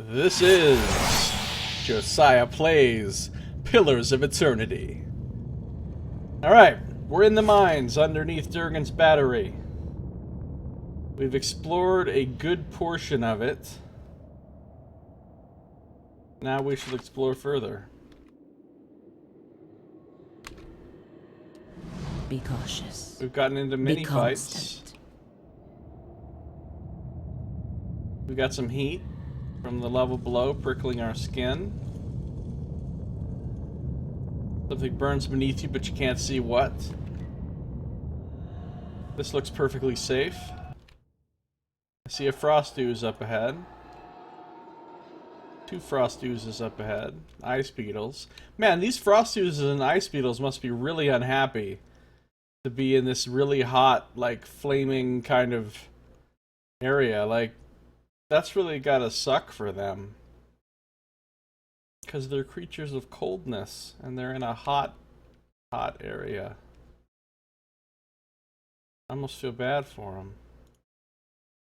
This is Josiah Plays Pillars of Eternity. Alright, we're in the mines underneath Durgan's battery. We've explored a good portion of it. Now we should explore further. Be cautious. We've gotten into mini fights. We got some heat from the level below prickling our skin. Something burns beneath you, but you can't see what. This looks perfectly safe. I see a frost ooze up ahead. Two frost oozes up ahead. Ice beetles. Man, these frost oozes and ice beetles must be really unhappy to be in this really hot, like, flaming kind of area. Like, that's really gotta suck for them. Because they're creatures of coldness, and they're in a hot area. I almost feel bad for them.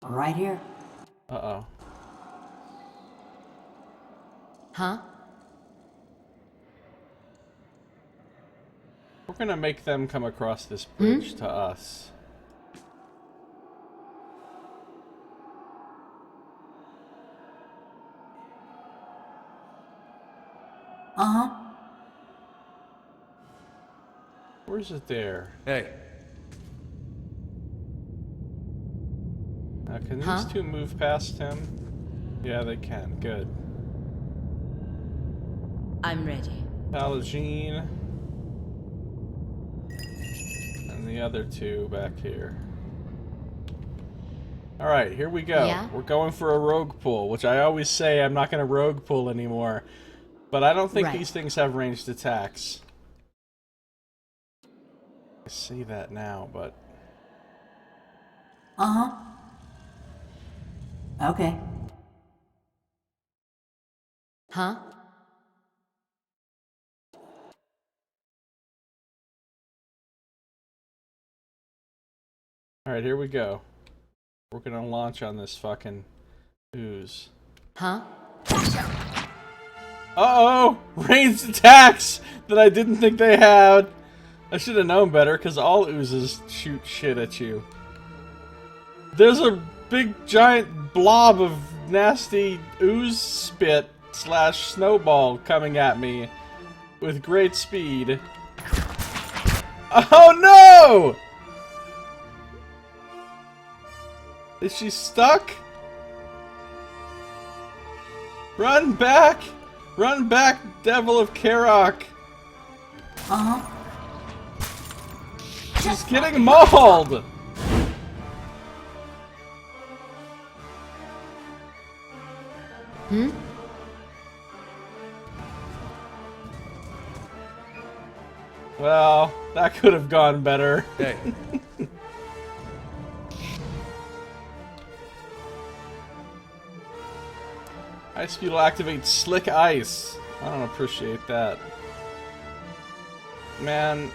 Right here. Uh-oh. Huh? We're gonna make them come across this bridge to us. Uh-huh. Where's it there? Hey. Can these two move past him? Yeah, they can. Good. I'm ready. Palagine. And the other two back here. Alright, here we go. Yeah? We're going for a rogue pull, which I always say I'm not going to rogue pull anymore. But I don't think these things have ranged attacks. I see that now, but... Uh-huh. Okay. Huh? Alright, here we go. We're gonna launch on this fucking ooze. Huh? Uh-oh! Ranged attacks that I didn't think they had! I should have known better, because all oozes shoot shit at you. There's a big giant blob of nasty ooze spit / snowball coming at me with great speed. Oh no! Is she stuck? Run back! Run back, Devil of Karok! Uh-huh. She's getting mauled! Well, that could have gone better. Hey. Ice Beetle activates Slick Ice. I don't appreciate that. Man,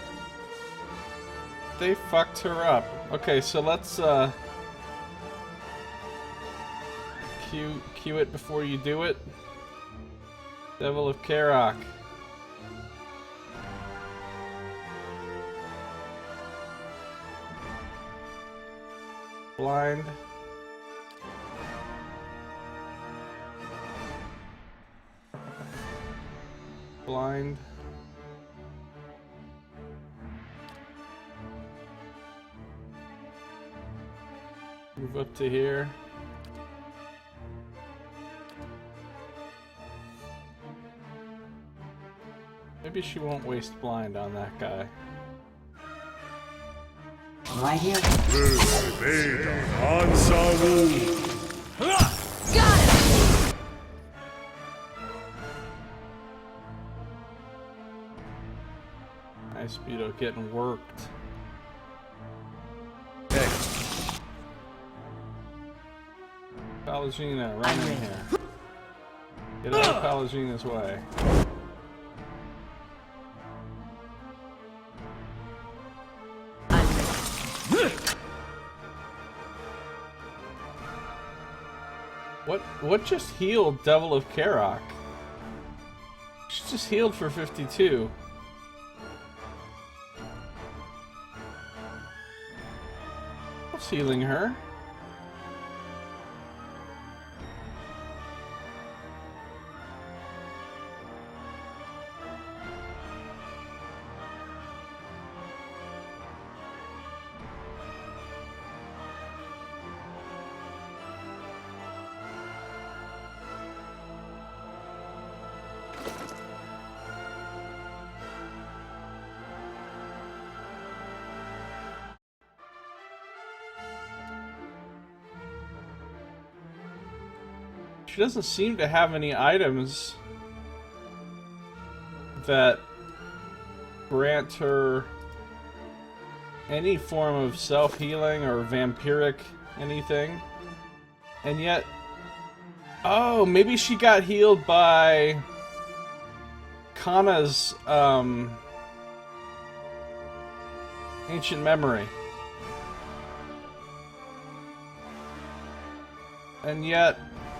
they fucked her up. Okay, so let's cue it before you do it. Devil of Karok. Blind. Blind. Move up to here. Maybe she won't waste blind on that guy. Right here. Got it! Ice Beetle getting worked. Hey. Palagina, run in here. Get out of Palagina's way. What just healed Devil of Karok? She just healed for 52. What's healing her? She doesn't seem to have any items that grant her any form of self-healing or vampiric anything. And yet... Oh, maybe she got healed by Kana's ancient memory. And yet...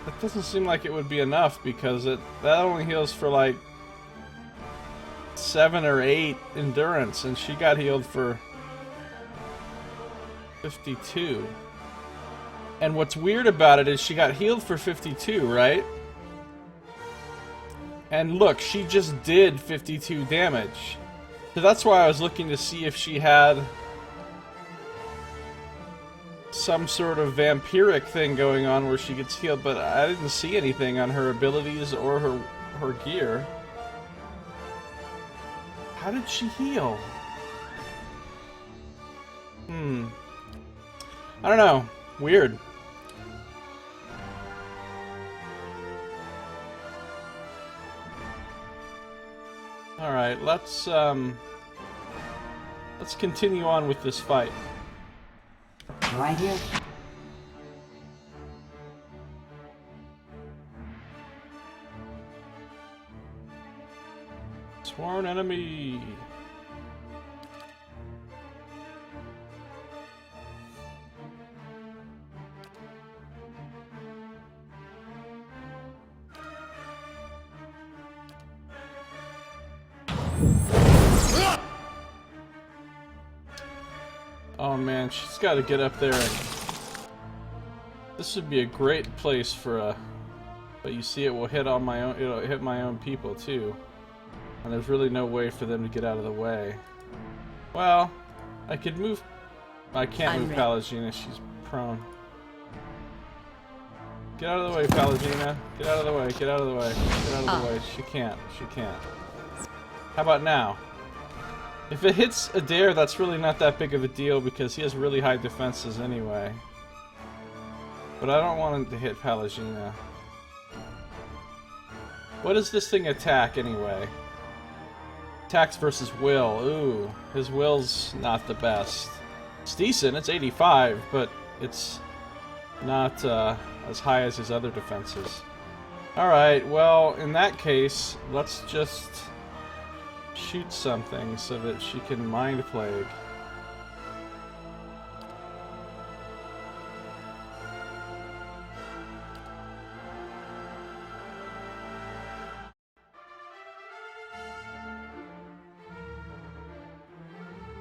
It doesn't seem like it would be enough because that only heals for like 7 or 8 endurance, and she got healed for 52. And what's weird about it is she got healed for 52, right? And look, she just did 52 damage. So that's why I was looking to see if she had some sort of vampiric thing going on where she gets healed, but I didn't see anything on her abilities or her gear. How did she heal? I don't know. Weird. Alright, let's continue on with this fight. Right here. Sworn enemy. Oh man, she's got to get up there. And this would be a great place for a. But you see, it will hit all my own. It'll hit my own people too, and there's really no way for them to get out of the way. Well, I could move. I can't move Pallegina. She's prone. Get out of the way, Pallegina. Get out of the way. Get out of the way. Get out of the way. She can't. She can't. How about now? If it hits Adair, that's really not that big of a deal because he has really high defenses anyway. But I don't want him to hit Pallegina. What does this thing attack anyway? Attacks versus will. Ooh, his will's not the best. It's decent, it's 85, but it's not as high as his other defenses. Alright, well, in that case, let's just shoot something so that she can mind plague.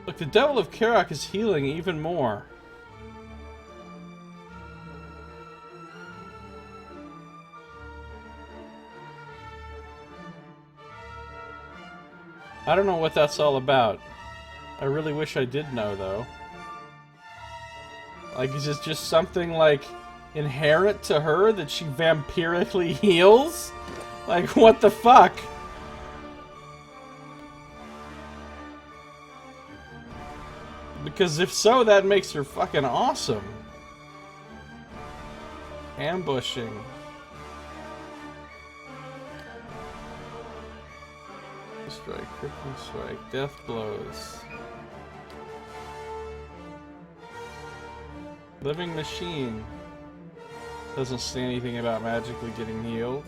Look, the Devil of Karok is healing even more. I don't know what that's all about. I really wish I did know, though. Like, is it just something, like, inherent to her that she vampirically heals? Like, what the fuck? Because if so, that makes her fucking awesome. Ambushing. Strike, crippling strike, death blows. Living machine. Doesn't say anything about magically getting healed.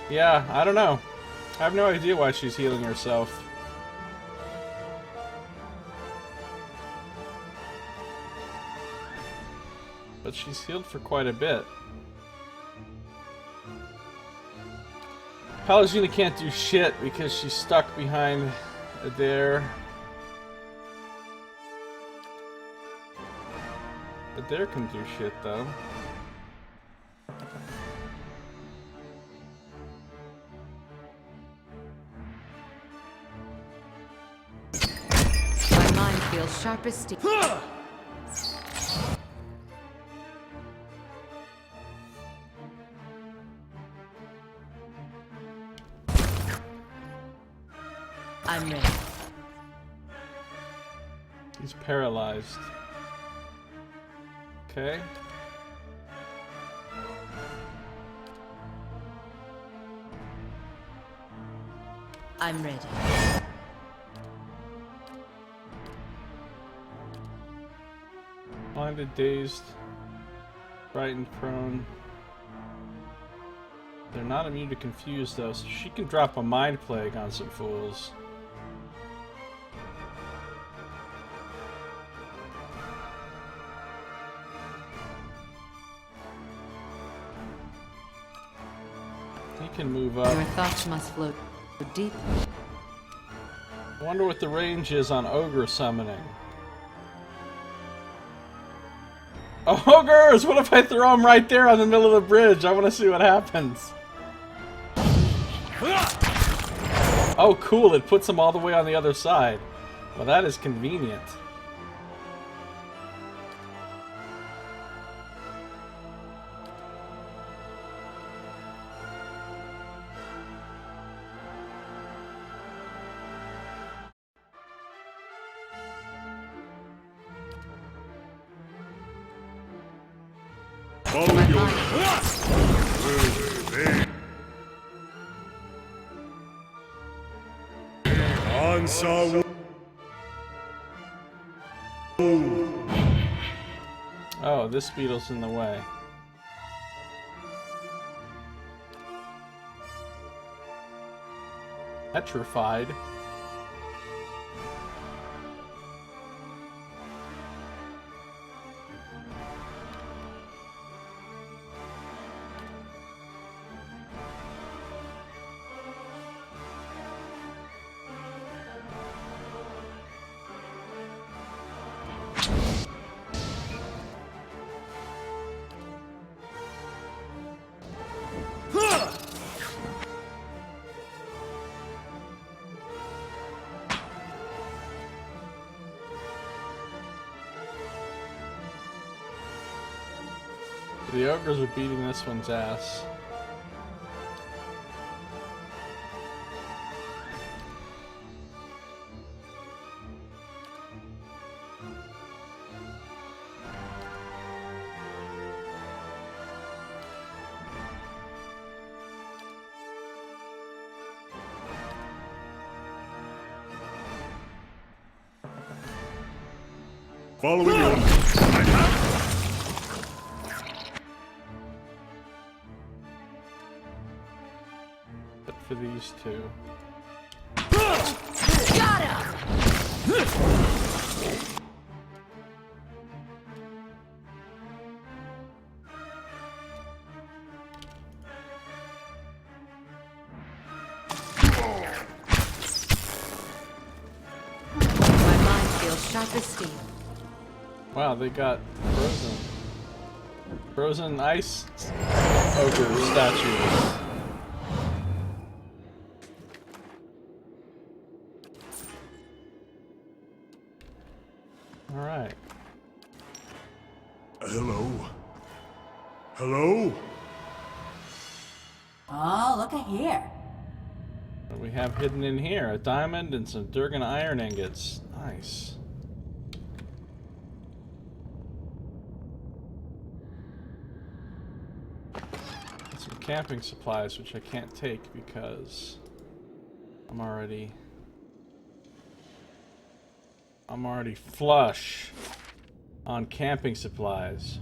Yeah, I don't know. I have no idea why she's healing herself. But she's healed for quite a bit. Pallegina can't do shit because she's stuck behind Adair. Adair can do shit though. My mind feels sharp as steel. I'm ready. He's paralyzed. Okay. I'm ready. Blinded, dazed, frightened, prone. They're not immune to confuse though, so she can drop a mind plague on some fools. He can move up. Your thoughts must float deep. I wonder what the range is on ogre summoning. Ogres! What if I throw them right there on the middle of the bridge? I want to see what happens. Oh, cool. It puts them all the way on the other side. Well, that is convenient. Following your answer. Oh, this beetle's in the way. Petrified. The ogres are beating this one's ass. Following your But for these two. Got him! My mind feels sharp as steel. Wow, they got frozen. Frozen ice ogre statues. Alright. hello. Hello? Oh, look at here. What do we have hidden in here? A diamond and some Durgan iron ingots. Nice. Some camping supplies, which I can't take because I'm already flush on camping supplies.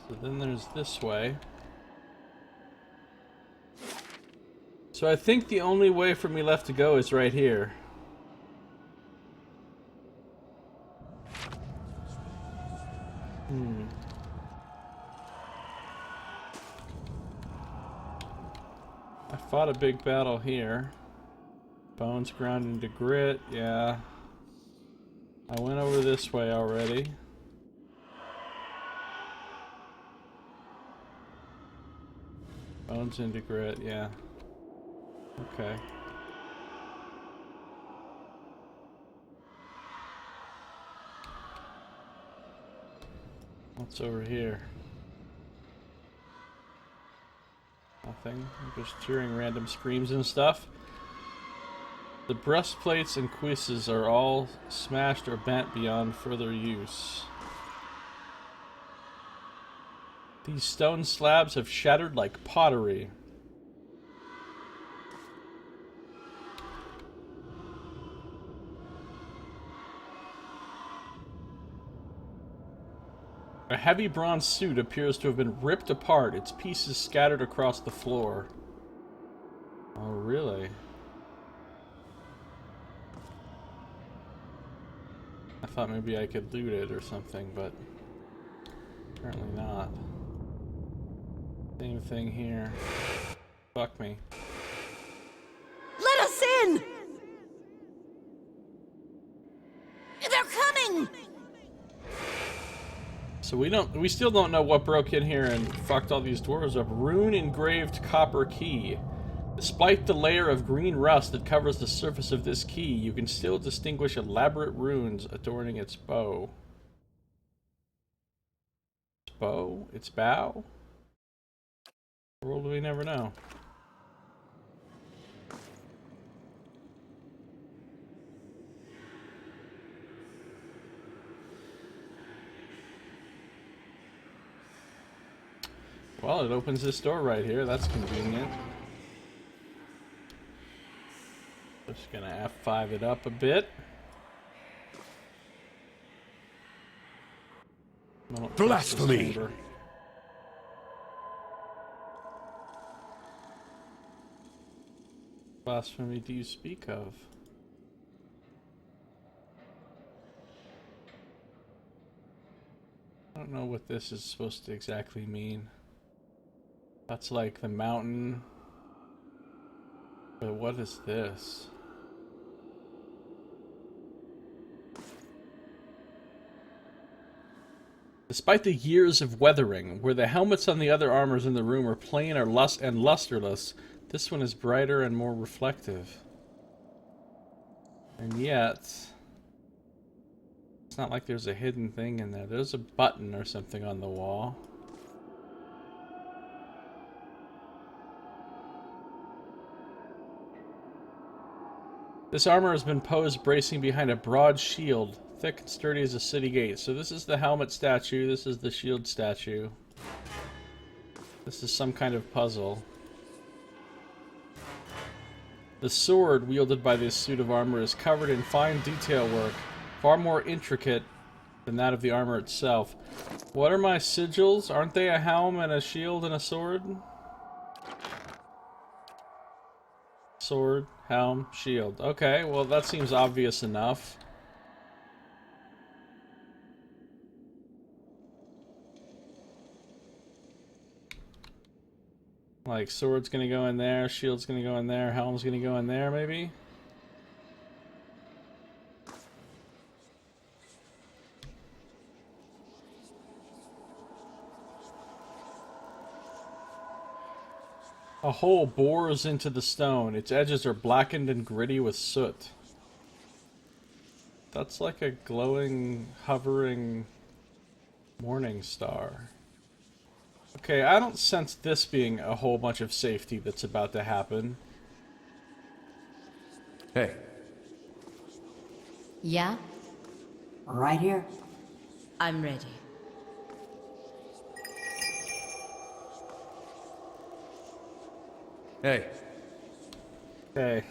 So then there's this way. So I think the only way for me left to go is right here. I fought a big battle here. Bones ground into grit, yeah. I went over this way already. Bones into grit, yeah. Okay. What's over here? Nothing. I'm just hearing random screams and stuff. The breastplates and cuisses are all smashed or bent beyond further use. These stone slabs have shattered like pottery. A heavy bronze suit appears to have been ripped apart, its pieces scattered across the floor. Oh, really? I thought maybe I could loot it or something, but apparently not. Same thing here. Fuck me. Let us in! They're coming! So we still don't know what broke in here and fucked all these dwarves up. Rune engraved copper key. Despite the layer of green rust that covers the surface of this key, you can still distinguish elaborate runes adorning its bow. Its bow? Its bow? Or will we never know? Well, it opens this door right here. That's convenient. Just gonna F5 it up a bit. Blasphemy! Blasphemy do you speak of? I don't know what this is supposed to exactly mean. That's like the mountain. But what is this? Despite the years of weathering, where the helmets on the other armors in the room are plain or lusterless, this one is brighter and more reflective. And yet, it's not like there's a hidden thing in there. There's a button or something on the wall. This armor has been posed bracing behind a broad shield, thick and sturdy as a city gate. So this is the helmet statue, this is the shield statue. This is some kind of puzzle. The sword wielded by this suit of armor is covered in fine detail work, far more intricate than that of the armor itself. What are my sigils? Aren't they a helm and a shield and a sword? Sword, helm, shield. Okay, well that seems obvious enough. Like, sword's gonna go in there, shield's gonna go in there, helm's gonna go in there, maybe? A hole bores into the stone. Its edges are blackened and gritty with soot. That's like a glowing, hovering morning star. Okay, I don't sense this being a whole bunch of safety that's about to happen. Hey. Yeah? Right here. I'm ready. Hey. Okay.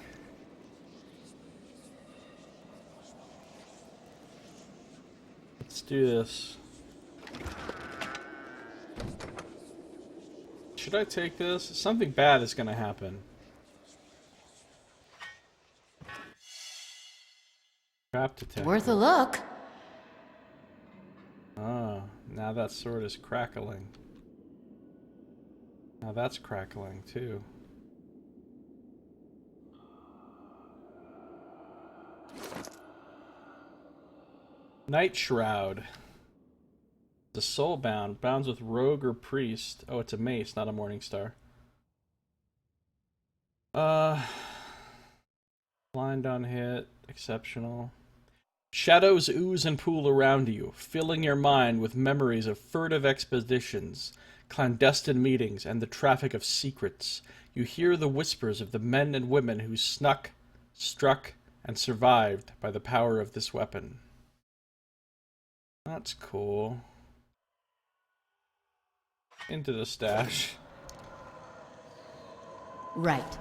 Let's do this. should I take this? Something bad is gonna happen. Trap detector. Worth a look. Oh, now that sword is crackling. Now that's crackling too. Night Shroud. The soulbound, bounds with rogue or priest. Oh, it's a mace, not a morning star. Blind on hit, exceptional. Shadows ooze and pool around you, filling your mind with memories of furtive expeditions, clandestine meetings, and the traffic of secrets. You hear the whispers of the men and women who snuck, struck, and survived by the power of this weapon. That's cool. Into the stash. Right.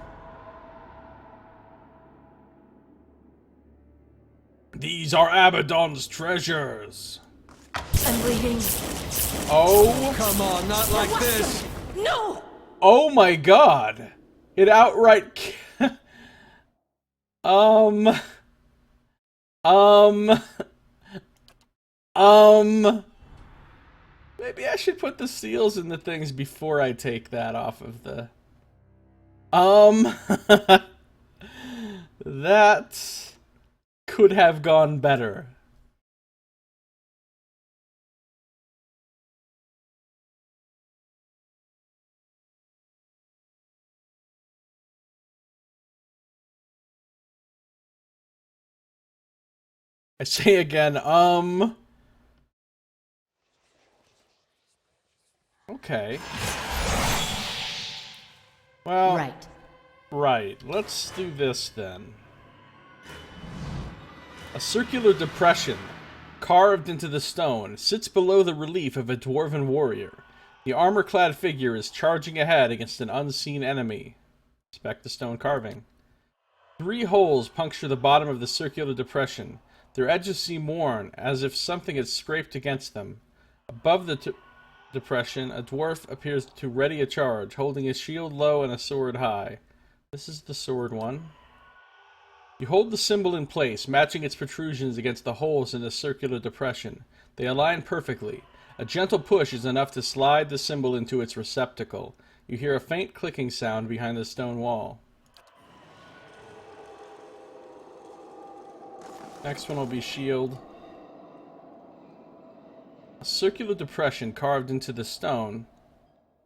These are Abaddon's treasures. I'm bleeding. Oh. Come on, not like this. No! Oh my god. It outright... Maybe I should put the seals in the things before I take that off of the... That could have gone better. I say again, okay. Well, right. Let's do this then. A circular depression, carved into the stone, sits below the relief of a dwarven warrior. The armor-clad figure is charging ahead against an unseen enemy. Inspect the stone carving. 3 holes puncture the bottom of the circular depression. Their edges seem worn, as if something had scraped against them. Above the depression, a dwarf appears to ready a charge, holding his shield low and a sword high. This is the sword one. You hold the symbol in place, matching its protrusions against the holes in the circular depression. They align perfectly. A gentle push is enough to slide the symbol into its receptacle. You hear a faint clicking sound behind the stone wall. Next one will be shield. A circular depression carved into the stone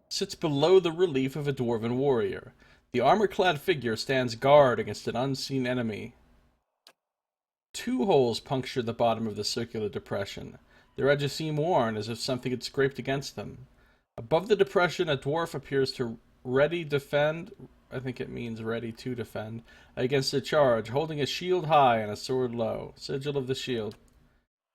sits below the relief of a dwarven warrior. The armor-clad figure stands guard against an unseen enemy. 2 holes puncture the bottom of the circular depression. Their edges seem worn, as if something had scraped against them. Above the depression, a dwarf appears to ready defend, I think it means ready to defend, against a charge, holding a shield high and a sword low. Sigil of the shield.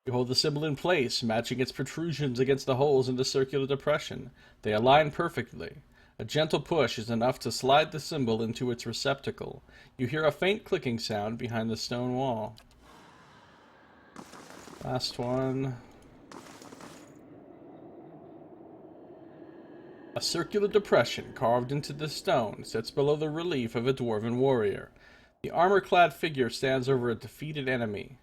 You hold the symbol in place, matching its protrusions against the holes in the circular depression. They align perfectly. A gentle push is enough to slide the symbol into its receptacle. You hear a faint clicking sound behind the stone wall. Last one. A circular depression carved into the stone sits below the relief of a dwarven warrior. The armor-clad figure stands over a defeated enemy.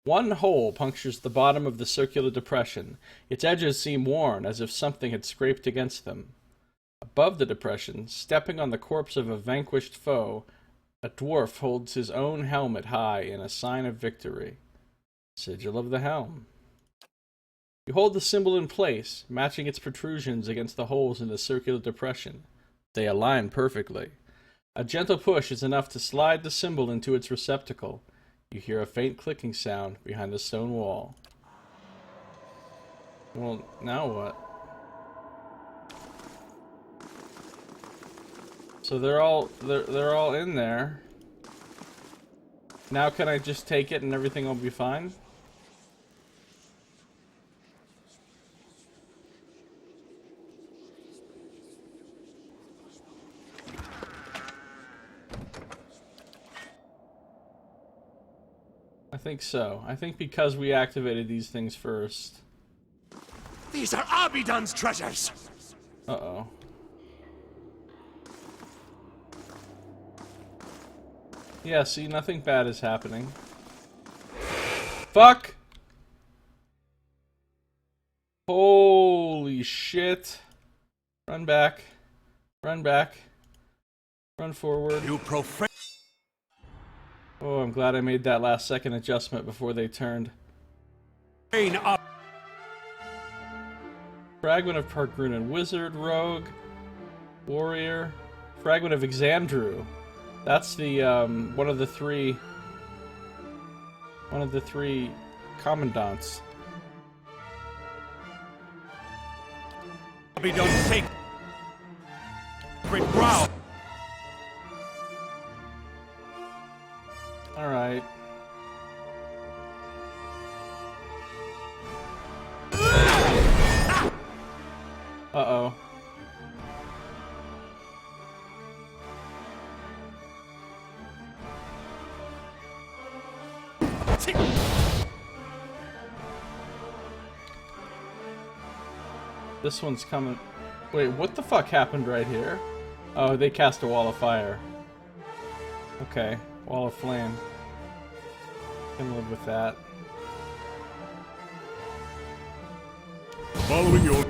1 hole punctures the bottom of the circular depression. Its edges seem worn, as if something had scraped against them. Above the depression, stepping on the corpse of a vanquished foe, a dwarf holds his own helmet high in a sign of victory. Sigil of the helm. You hold the symbol in place, matching its protrusions against the holes in the circular depression. They align perfectly. A gentle push is enough to slide the symbol into its receptacle. You hear a faint clicking sound behind the stone wall. Well, now what? So they're all in there. Now can I just take it and everything will be fine? I think so. I think because we activated these things first. These are Abaddon's treasures. Uh-oh. Yeah, see, nothing bad is happening. Fuck! Holy shit. Run back. Run back. Run forward. You profane. Oh, I'm glad I made that last second adjustment before they turned. Up. Fragment of Parkrunan. Wizard, Rogue, Warrior. Fragment of Exandrew. That's the, one of the three commandants. Be done safe. Growl. Alright. Uh-oh. This one's coming. Wait, what the fuck happened right here? Oh, they cast a wall of fire. Okay, wall of flame. Can live with that. Following your.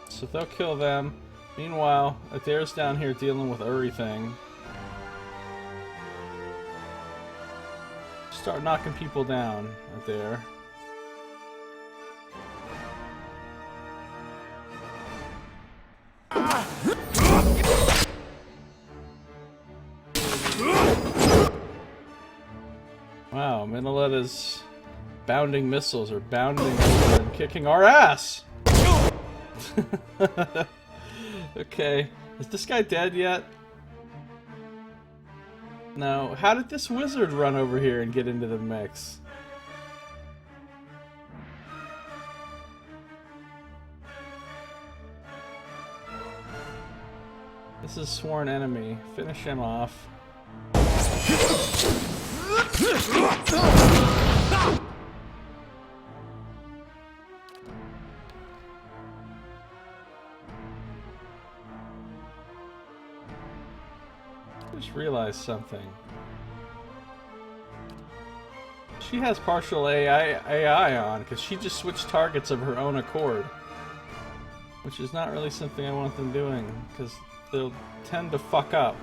So they'll kill them. Meanwhile, Adair's down here dealing with everything. Start knocking people down, Adair. Wow, Minnaletta's bounding missiles are bounding over and kicking our ass! Okay, is this guy dead yet? No. How did this wizard run over here and get into the mix? This is sworn enemy. Finish him off. Just realized something. She has partial AI on because she just switched targets of her own accord, which is not really something I want them doing because they'll tend to fuck up.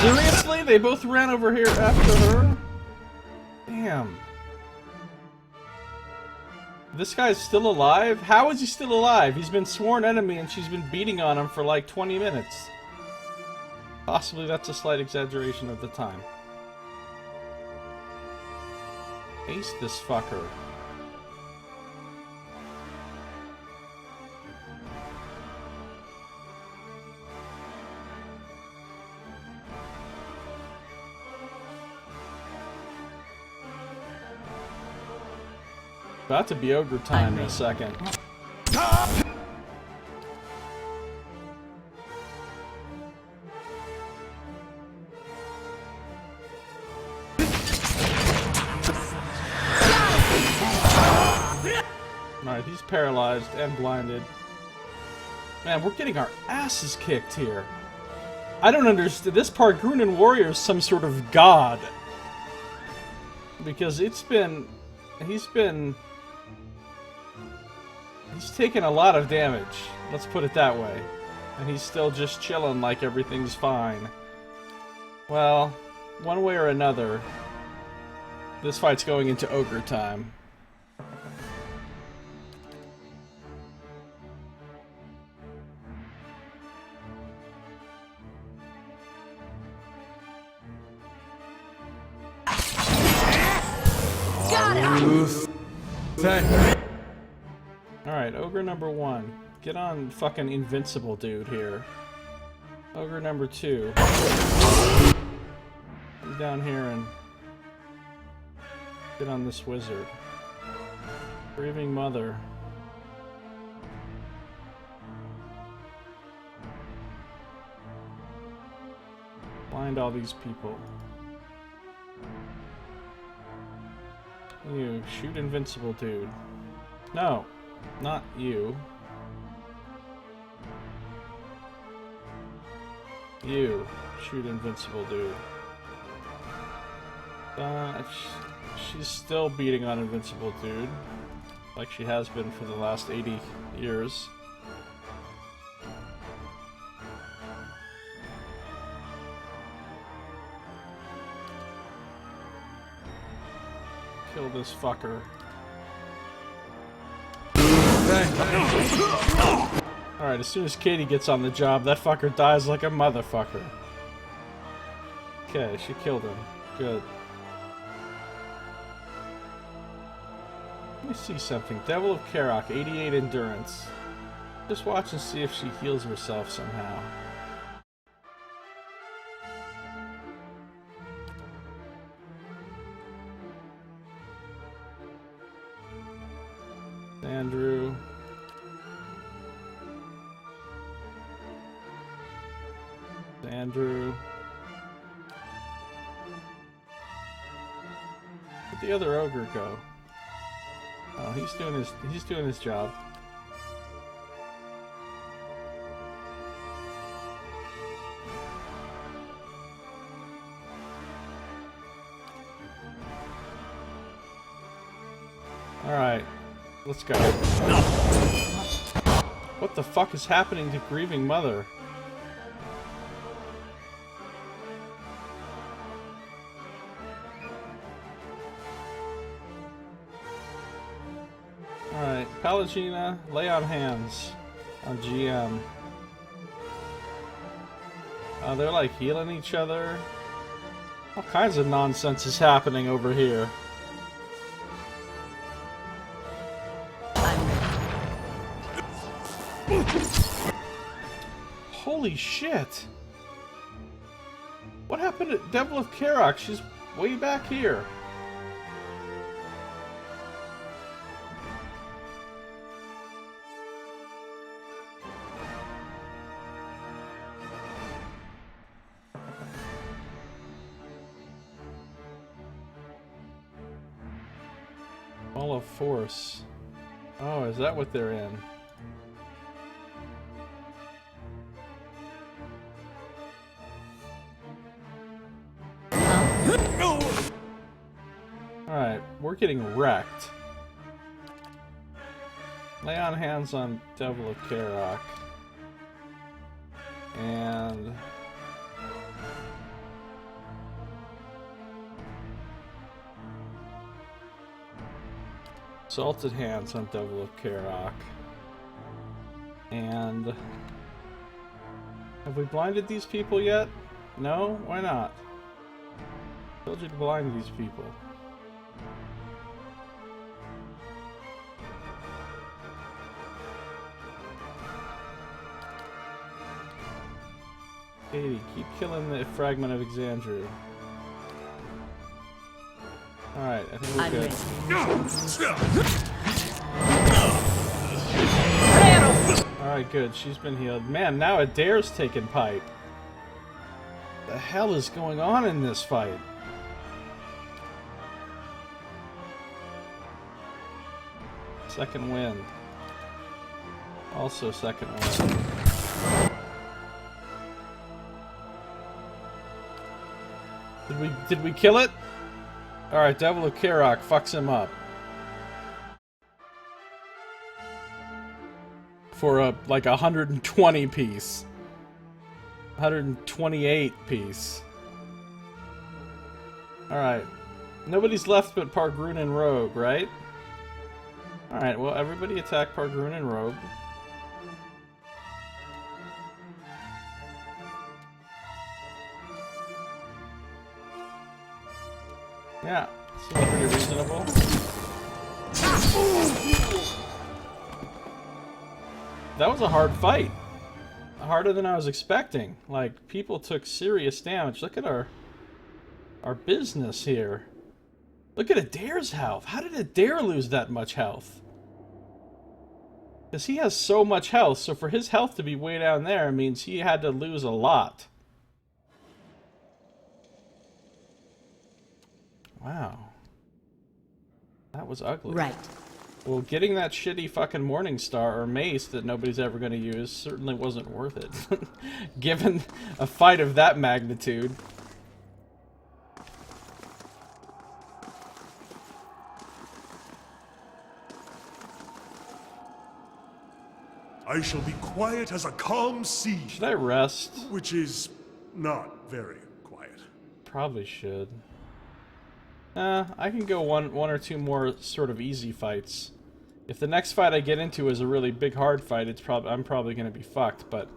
Seriously? They both ran over here after her? Damn. This guy's still alive? How is he still alive? He's been sworn enemy and she's been beating on him for like 20 minutes. Possibly that's a slight exaggeration of the time. Ace this fucker. About to be ogre time in a second. Alright, he's paralyzed and blinded. Man, we're getting our asses kicked here. I don't understand. This Parkrunan warrior is some sort of god. Because he's taken a lot of damage, let's put it that way. And he's still just chilling like everything's fine. Well, one way or another, this fight's going into ogre time. Alright, ogre number 1. Get on fucking invincible dude here. Ogre number 2. Come down here and get on this wizard. Grieving mother. Blind all these people. You, shoot invincible dude. No, not you. You, shoot invincible dude. She's still beating on invincible dude. Like she has been for the last 80 years. Kill this fucker. Alright, as soon as Katie gets on the job, that fucker dies like a motherfucker. Okay, she killed him. Good. Let me see something. Devil of Karok, 88 endurance. Just watch and see if she heals herself somehow. Andrew. Andrew. Where'd the other ogre go? Oh, he's doing his job. All right. Let's go. What the fuck is happening to Grieving Mother? Alright, Pallegina, lay on hands on GM. They're like healing each other. All kinds of nonsense is happening over here. Holy shit! What happened to Devil of Karok? She's way back here. All of Force. Oh, is that what they're in? Alright, we're getting wrecked. Lay on hands on Devil of Karok. And... Salted hands on Devil of Karok. And... Have we blinded these people yet? No? Why not? I told you to blind these people. Katie, keep killing the fragment of Exandru. Alright, I think we're good. Alright, good. She's been healed. Man, now Adair's taking pipe. What the hell is going on in this fight? Second wind. Also second wind. Did we kill it? Alright, Devil of Karok fucks him up. For a, like, 120 piece. 128 piece. Alright. Nobody's left but Pargrun and Rogue, right? Alright, well, everybody attack Pargrun and Rogue. Yeah, Seems pretty reasonable. That was a hard fight. Harder than I was expecting. Like, people took serious damage. Look at our business here. Look at Adair's health. How did Adair lose that much health? Because he has so much health, so for his health to be way down there means he had to lose a lot. Wow. That was ugly. Right. Well, getting that shitty fucking Morning Star or Mace that nobody's ever going to use certainly wasn't worth it. Given a fight of that magnitude. I shall be quiet as a calm sea. Should I rest? Which is not very quiet. Probably should. I can go one or two more sort of easy fights. If the next fight I get into is a really big hard fight, I'm probably going to be fucked, but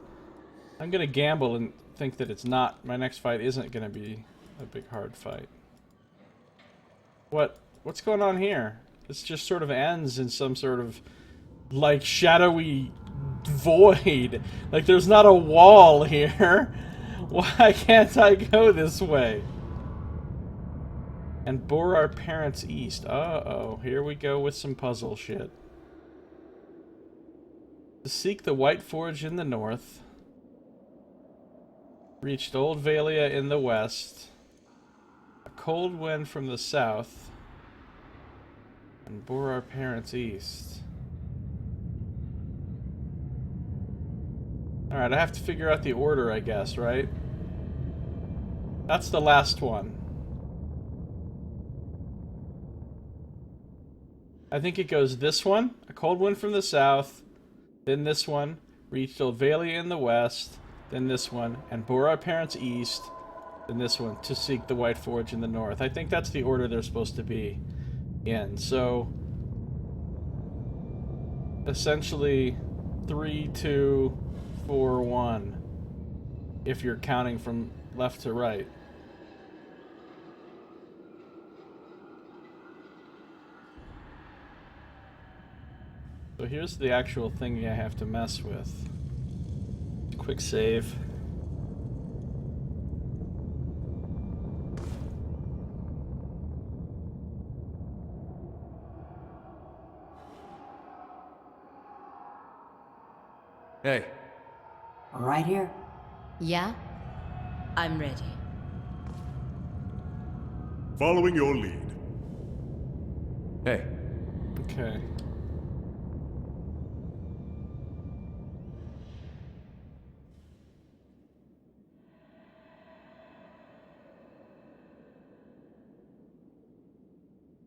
I'm going to gamble and think that it's not. My next fight isn't going to be a big hard fight. What's going on here? This just sort of ends in some sort of like shadowy void. Like there's not a wall here. Why can't I go this way? And bore our parents east. Uh-oh, here we go with some puzzle shit. To seek the White Forge in the north. Reached Old Vailia in the west. A cold wind from the south. And bore our parents east. Alright, I have to figure out the order, I guess, right? That's the last one. I think it goes this one, a cold wind from the south, then this one, reached Old Vailia in the west, then this one, and bore our parents east, then this one, to seek the White Forge in the north. I think that's the order they're supposed to be in. So, essentially, 3, 2, 4, 1, if you're counting from left to right. So here's the actual thing I have to mess with. Quick save. Hey. Right here. Yeah? I'm ready. Following your lead. Hey. Okay.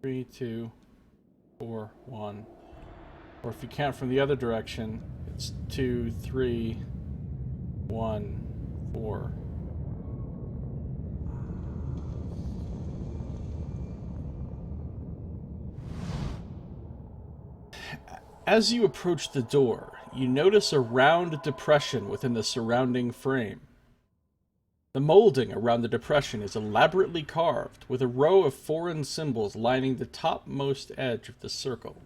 Three, 2, 4, 1. Or if you count from the other direction, it's 2, 3, 1, 4. As you approach the door, you notice a round depression within the surrounding frame. The molding around the depression is elaborately carved, with a row of foreign symbols lining the topmost edge of the circle.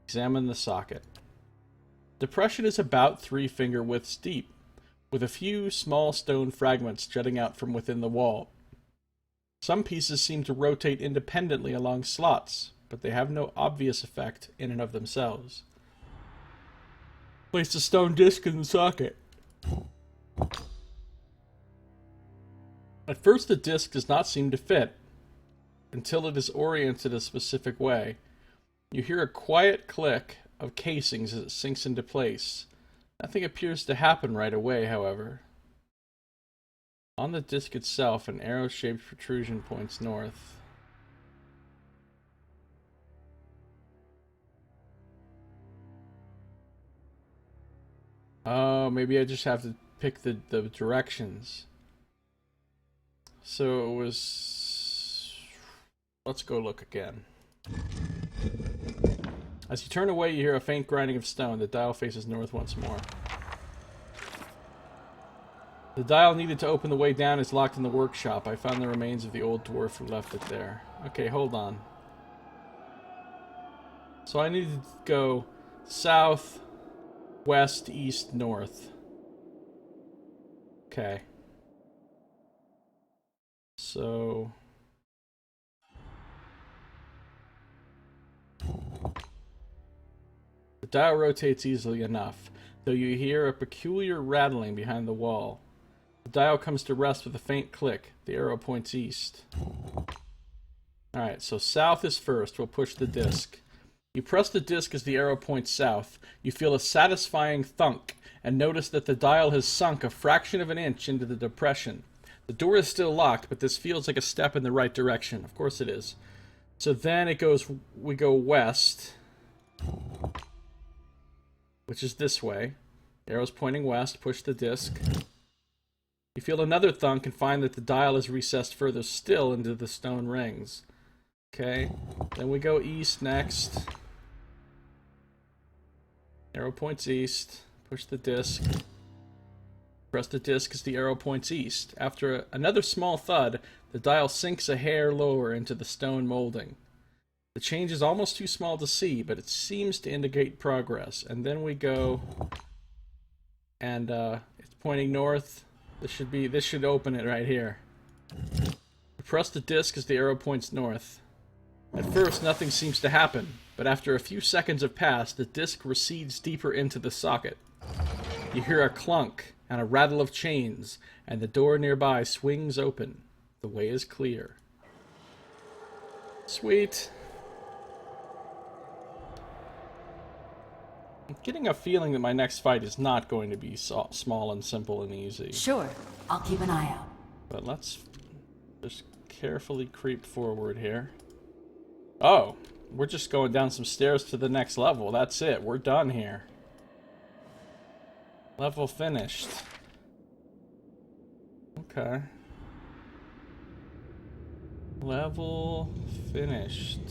Examine the socket. Depression is about 3-finger widths deep, with a few small stone fragments jutting out from within the wall. Some pieces seem to rotate independently along slots, but they have no obvious effect in and of themselves. Place the stone disc in the socket. At first, the disc does not seem to fit, until it is oriented a specific way. You hear a quiet click of casings as it sinks into place. Nothing appears to happen right away, however. On the disc itself, an arrow-shaped protrusion points north. Oh, maybe I just have to pick the directions. So it was... Let's go look again. As you turn away, you hear a faint grinding of stone. The dial faces north once more. The dial needed to open the way down is locked in the workshop. I found the remains of the old dwarf who left it there. Okay, hold on. So I need to go south, west, east, north. Okay. So... the dial rotates easily enough, though you hear a peculiar rattling behind the wall. The dial comes to rest with a faint click. The arrow points east. Alright, so south is first. We'll push the disc. You press the disc as the arrow points south. You feel a satisfying thunk, and notice that the dial has sunk a fraction of an inch into the depression. The door is still locked, but this feels like a step in the right direction. Of course it is. So then we go west, which is this way. Arrow's pointing west. Push the disc. You feel another thunk and find that the dial is recessed further still into the stone rings. Okay, then we go east next. Arrow points east. Push the disc. Press the disc as the arrow points east. After another small thud, the dial sinks a hair lower into the stone molding. The change is almost too small to see, but it seems to indicate progress. And then we go, and it's pointing north. This should open it right here. Press the disc as the arrow points north. At first, nothing seems to happen, but after a few seconds have passed, the disc recedes deeper into the socket. You hear a clunk and a rattle of chains, and the door nearby swings open. The way is clear. Sweet. I'm getting a feeling that my next fight is not going to be small and simple and easy. Sure, I'll keep an eye out. But let's just carefully creep forward here. Oh, we're just going down some stairs to the next level. That's it. We're done here. Level finished. Okay. Level finished.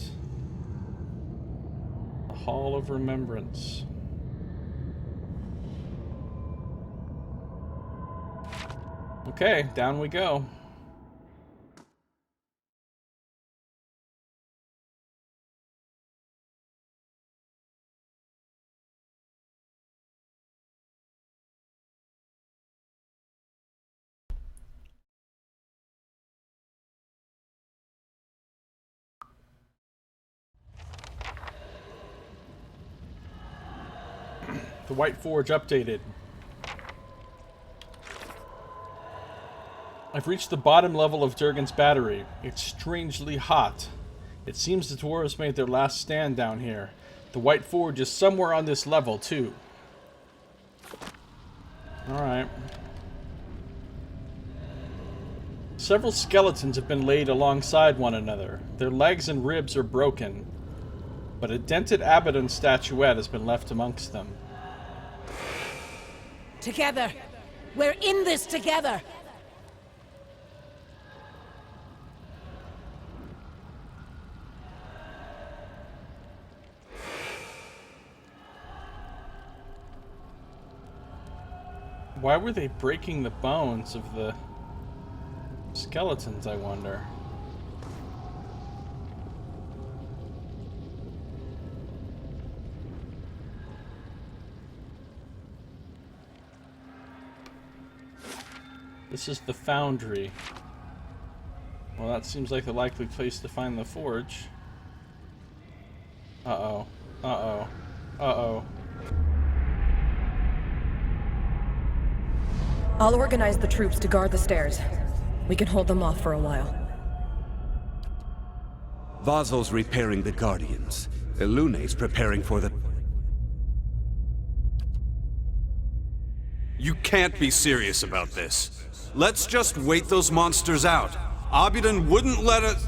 The Hall of Remembrance. Okay, down we go. The White Forge updated. I've reached the bottom level of Durgan's battery. It's strangely hot. It seems the dwarves made their last stand down here. The White Forge is somewhere on this level, too. Alright. Several skeletons have been laid alongside one another. Their legs and ribs are broken, but a dented Abaddon statuette has been left amongst them. Together! We're in this together! Why were they breaking the bones of the skeletons, I wonder? This is the foundry. Well, that seems like the likely place to find the forge. Uh-oh. Uh-oh. Uh-oh. I'll organize the troops to guard the stairs. We can hold them off for a while. Vazo's repairing the Guardians. Ilune's preparing for the... You can't be serious about this. Let's just wait those monsters out. Obsidian wouldn't let us...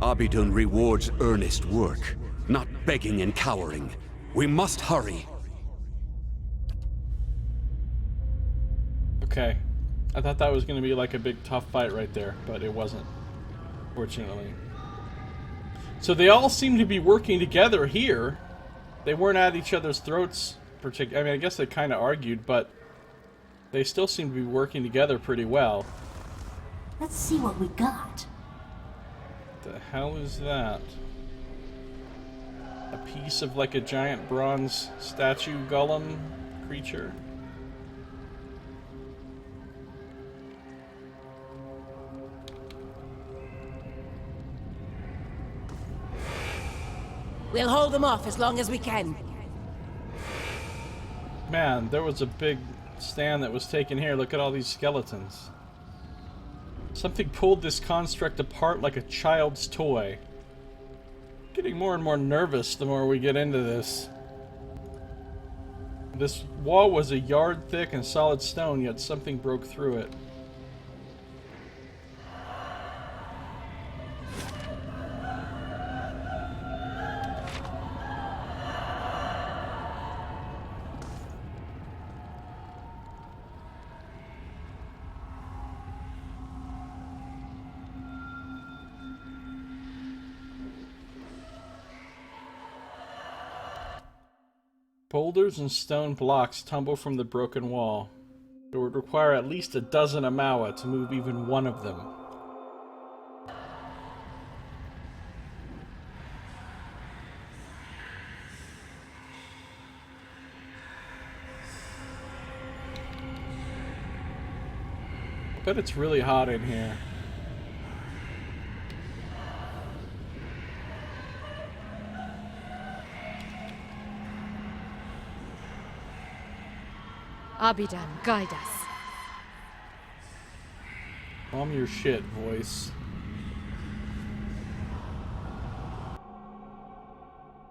Obsidian rewards earnest work, not begging and cowering. We must hurry. Okay. I thought that was going to be like a big tough fight right there, but it wasn't, fortunately. So they all seem to be working together here. They weren't at each other's throats, I mean, I guess they kind of argued, but they still seem to be working together pretty well. Let's see what we got. The hell is that? A piece of like a giant bronze statue golem creature? We'll hold them off as long as we can. Man, there was a big stand that was taken here. Look at all these skeletons. Something pulled this construct apart like a child's toy. Getting more and more nervous the more we get into this. This wall was a yard thick and solid stone, yet something broke through it. Boulders and stone blocks tumble from the broken wall. It would require at least a dozen Amawa to move even one of them. I bet it's really hot in here. Abidan, guide us. Calm your shit, voice.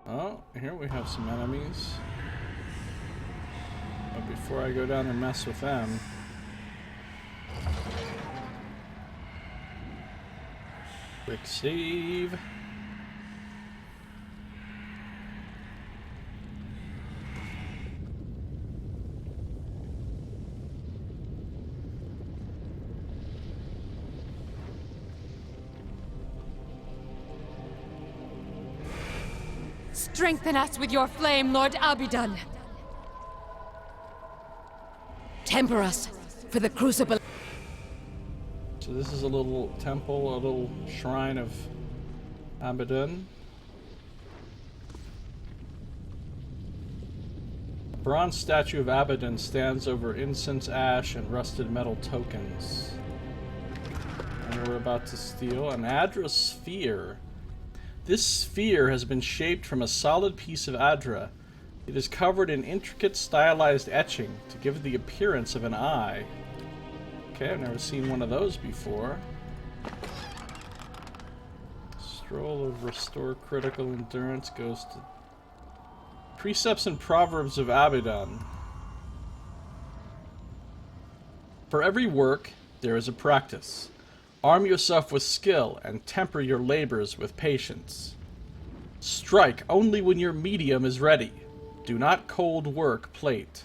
Oh, here we have some enemies. But before I go down and mess with them... Quick save. Strengthen us with your flame, Lord Abidan. Temper us for the crucible. So this is a little temple, a little shrine of Abidan. A bronze statue of Abidan stands over incense ash and rusted metal tokens. And we're about to steal an Adra sphere. This sphere has been shaped from a solid piece of Adra. It is covered in intricate stylized etching to give it the appearance of an eye. Okay, I've never seen one of those before. Scroll of Restore Critical Endurance goes to... Precepts and Proverbs of Abidan. For every work, there is a practice. Arm yourself with skill and temper your labors with patience. Strike only when your medium is ready. Do not cold work plate.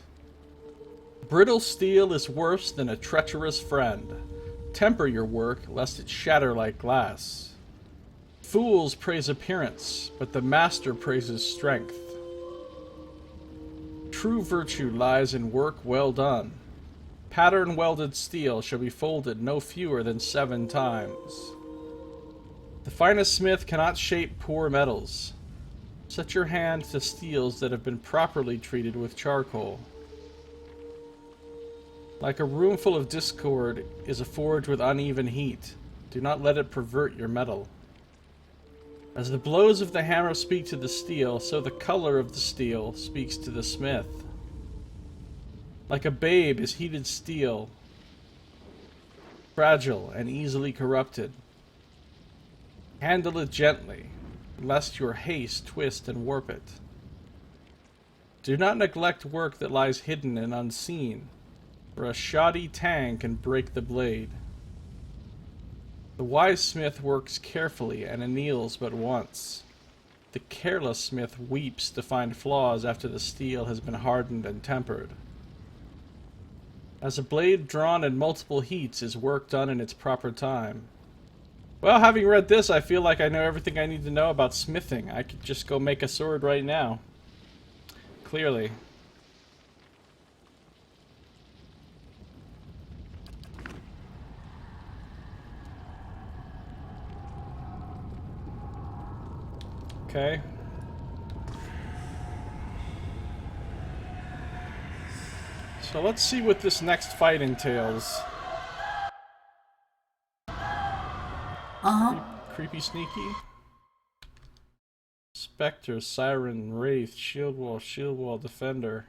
Brittle steel is worse than a treacherous friend. Temper your work lest it shatter like glass. Fools praise appearance, but the master praises strength. True virtue lies in work well done. Pattern welded steel shall be folded no fewer than 7 times. The finest smith cannot shape poor metals. Set your hand to steels that have been properly treated with charcoal. Like a room full of discord is a forge with uneven heat. Do not let it pervert your metal. As the blows of the hammer speak to the steel, so the color of the steel speaks to the smith. Like a babe is heated steel, fragile and easily corrupted. Handle it gently, lest your haste twist and warp it. Do not neglect work that lies hidden and unseen, for a shoddy tang can break the blade. The wise smith works carefully and anneals but once. The careless smith weeps to find flaws after the steel has been hardened and tempered. As a blade drawn in multiple heats is work done in its proper time. Well, having read this, I feel like I know everything I need to know about smithing. I could just go make a sword right now. Clearly. Okay. So let's see what this next fight entails. Creepy sneaky. Spectre, Siren, Wraith, Shield Wall, Defender.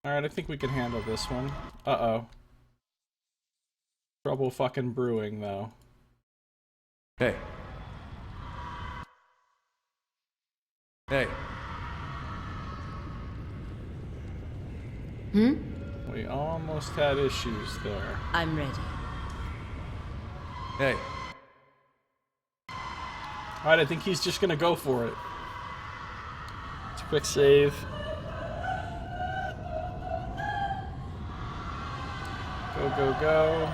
Alright, I think we can handle this one. Uh-oh. Trouble fucking brewing, though. Hey. Hey. We almost had issues there. I'm ready. Hey. Alright, I think he's just gonna go for it. It's a quick save. Go, go, go.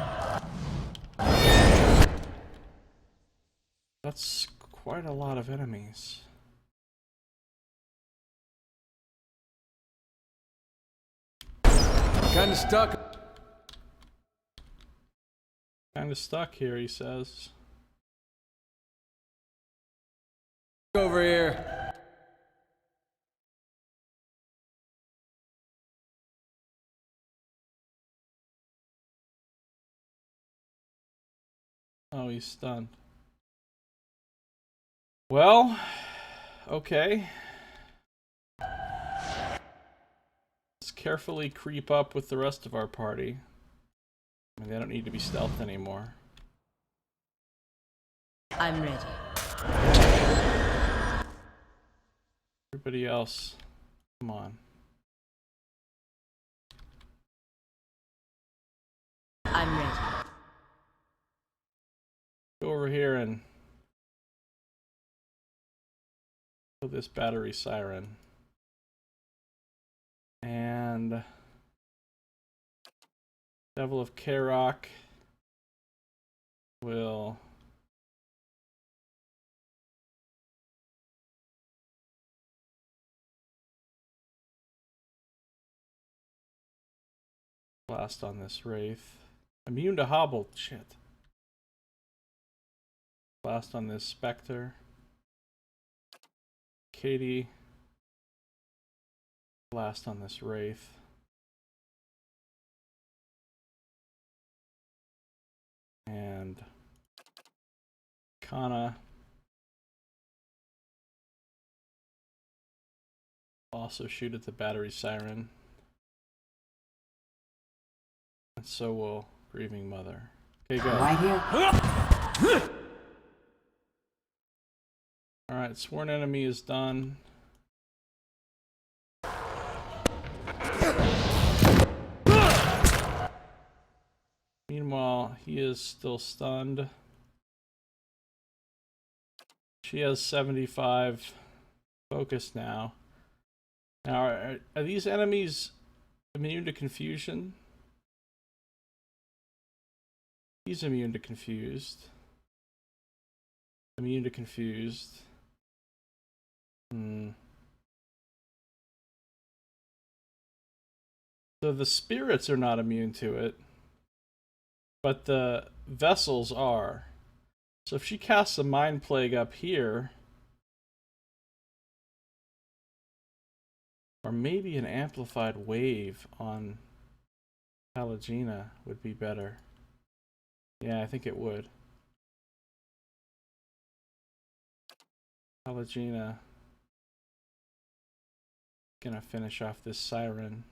That's quite a lot of enemies. Kinda stuck. Kinda stuck here, he says. Over here. Oh, he's stunned. Well, okay. Let's carefully creep up with the rest of our party. I mean, they don't need to be stealthed anymore. I'm ready. Everybody else, come on. I'm ready. Go over here and kill this battery siren. And Devil of Karok will blast on this Wraith. Immune to Hobble. Shit. Blast on this Spectre. Katie. Blast on this Wraith. And Kana. Also shoot at the battery siren. And so will Grieving Mother. Okay, go. Right here. Alright, Sworn Enemy is done. Meanwhile, he is still stunned. She has 75 focus now. Now, are these enemies immune to confusion? He's immune to confused. Immune to confused. So the spirits are not immune to it, but the vessels are. So if she casts a Mind Plague up here, or maybe an Amplified Wave on Pallegina would be better. Yeah, I think it would. Pallegina gonna finish off this siren.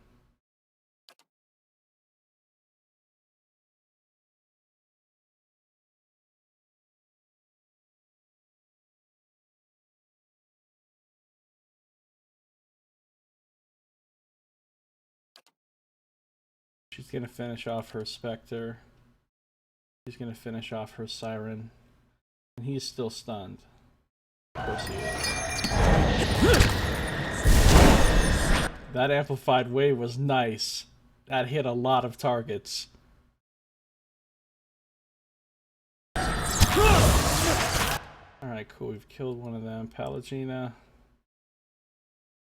She's gonna finish off her Spectre. She's gonna finish off her siren. And he's still stunned. Of course he is. That Amplified Wave was nice. That hit a lot of targets. Alright, cool. We've killed one of them. Pallegina.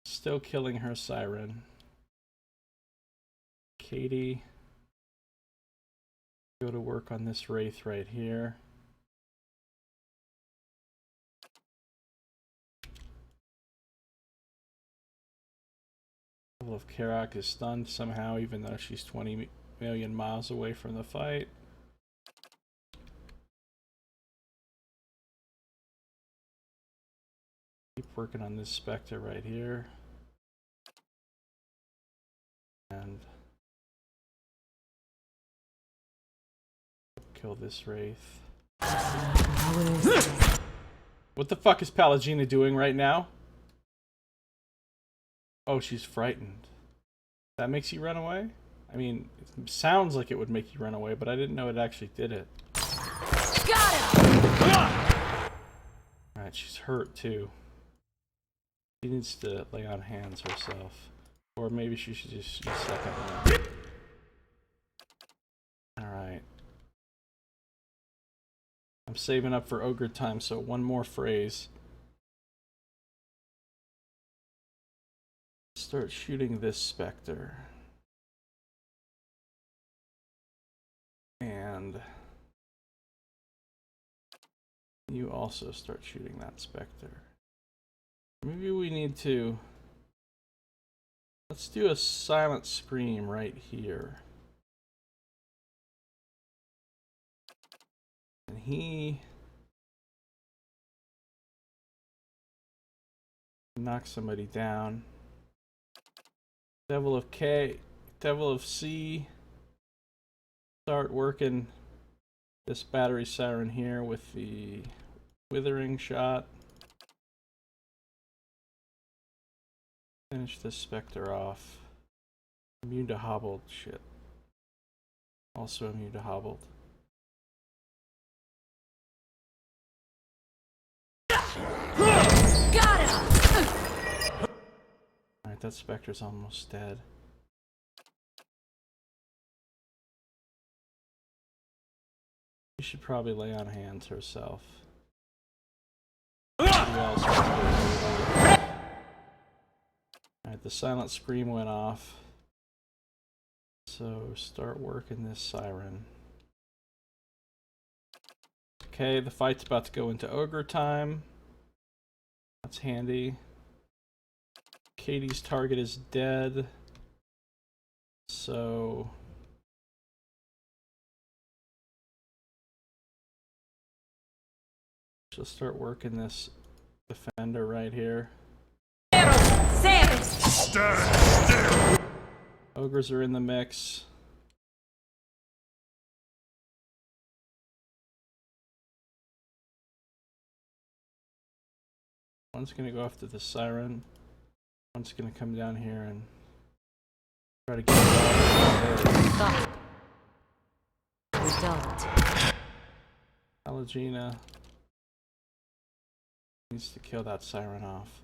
Still killing her siren. Katie. Go to work on this Wraith right here. of Karak is stunned somehow, even though she's 20 million miles away from the fight. Keep working on this Spectre right here. And kill this Wraith. What the fuck is Pallegina doing right now? Oh, she's frightened. That makes you run away? I mean, it sounds like it would make you run away, but I didn't know it actually did it. Got him! Alright, she's hurt too. She needs to lay on hands herself. Or maybe she should just use second one. Alright. I'm saving up for ogre time, so one more phrase. Start shooting this Spectre. And you also start shooting that Spectre. Maybe we need to... Let's do a silent scream right here. And he... knocks somebody down. Devil of K, Devil of C. Start working this battery siren here with the withering shot. Finish this Spectre off. Immune to hobbled. Shit. Also immune to hobbled. Got him! Alright, that Spectre's almost dead. She should probably lay on hands herself. Alright, the silent scream went off. So start working this siren. Okay, the fight's about to go into ogre time. That's handy. Katie's target is dead. So she'll start working this defender right here. Stand still! Ogres are in the mix. One's gonna go after the siren. One's gonna come down here and try to get it out. We don't. Pallegina needs to kill that siren off.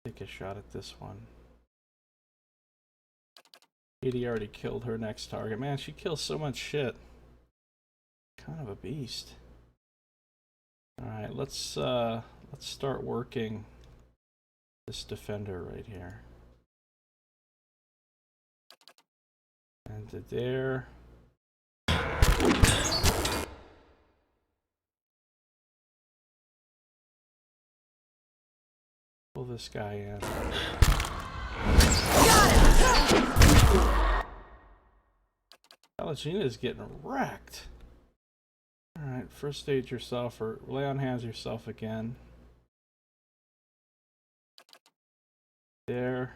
Take a shot at this one. Katie already killed her next target. Man, she kills so much shit. Kind of a beast. Alright, let's start working this defender right here. And to there. Pull this guy in. Pallegina is getting wrecked. Alright, first aid yourself or lay on hands yourself again. There.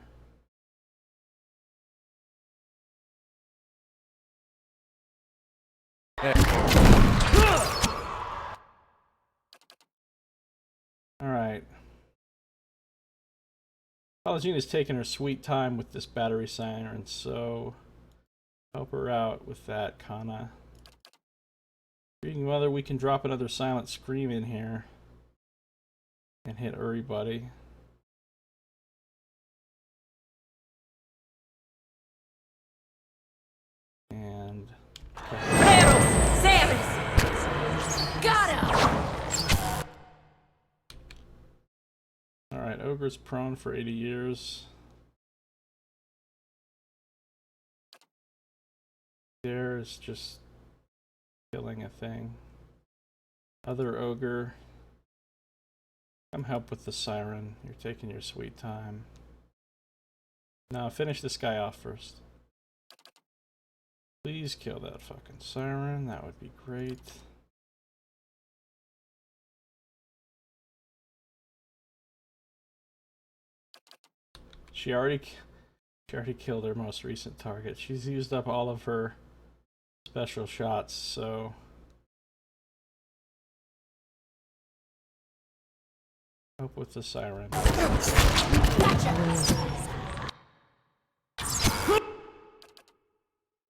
Alright. Pallegina's taking her sweet time with this battery siren, so help her out with that, Kana. Reading whether we can drop another silent scream in here and hit everybody. And Got him! alright, Ogre's prone for 80 years. There's just killing a thing. Other ogre Come help with the siren. You're taking your sweet time. Now finish this guy off first. Please kill that fucking siren. That would be great. She already killed her most recent target. She's used up all of her special shots, so help with the siren.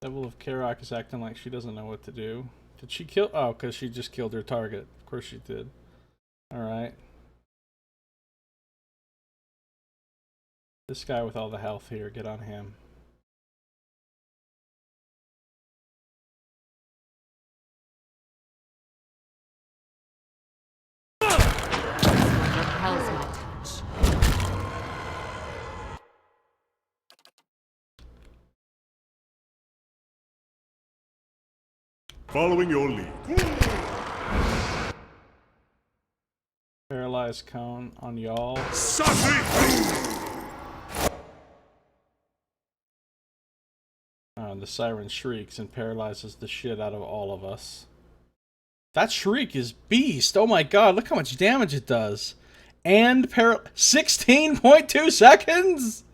Devil of Karak is acting like she doesn't know what to do. Did she kill? Oh, because she just killed her target. Of course she did. Alright. This guy with all the health here, get on him. Repels my touch. Following your lead. Paralyzed cone on y'all. The siren shrieks and paralyzes the shit out of all of us. That shriek is beast. Oh my god, look how much damage it does. And 16.2 seconds!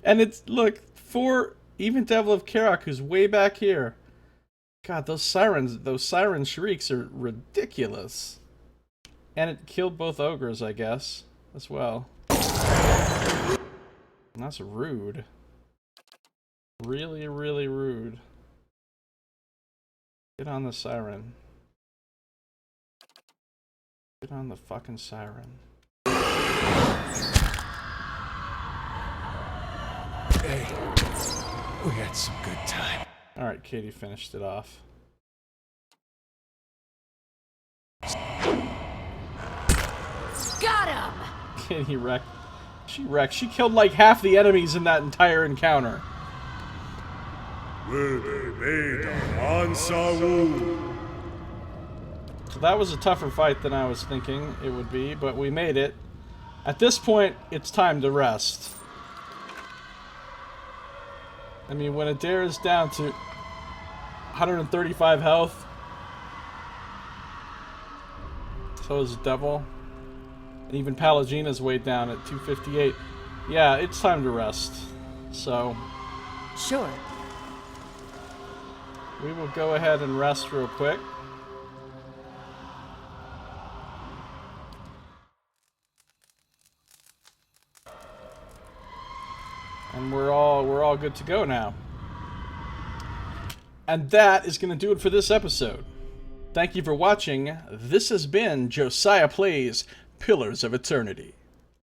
And it's, look, for even Devil of Karak, who's way back here. God, those siren shrieks are ridiculous. And it killed both ogres, I guess, as well. And that's rude. Really, really rude. Get on the siren. Get on the fucking siren. Hey, we had some good time. Alright, Katie finished it off. Got him! Katie wrecked. She wrecked. She killed like half the enemies in that entire encounter. So that was a tougher fight than I was thinking it would be, but we made it. At this point, it's time to rest. I mean, when Adair is down to 135 health, so is Devil, and even Palagina's way down at 258. Yeah, it's time to rest. So, Sure. we will go ahead and rest real quick. And we're all good to go now. And that is going to do it for this episode. Thank you for watching. This has been Josiah Plays Pillars of Eternity.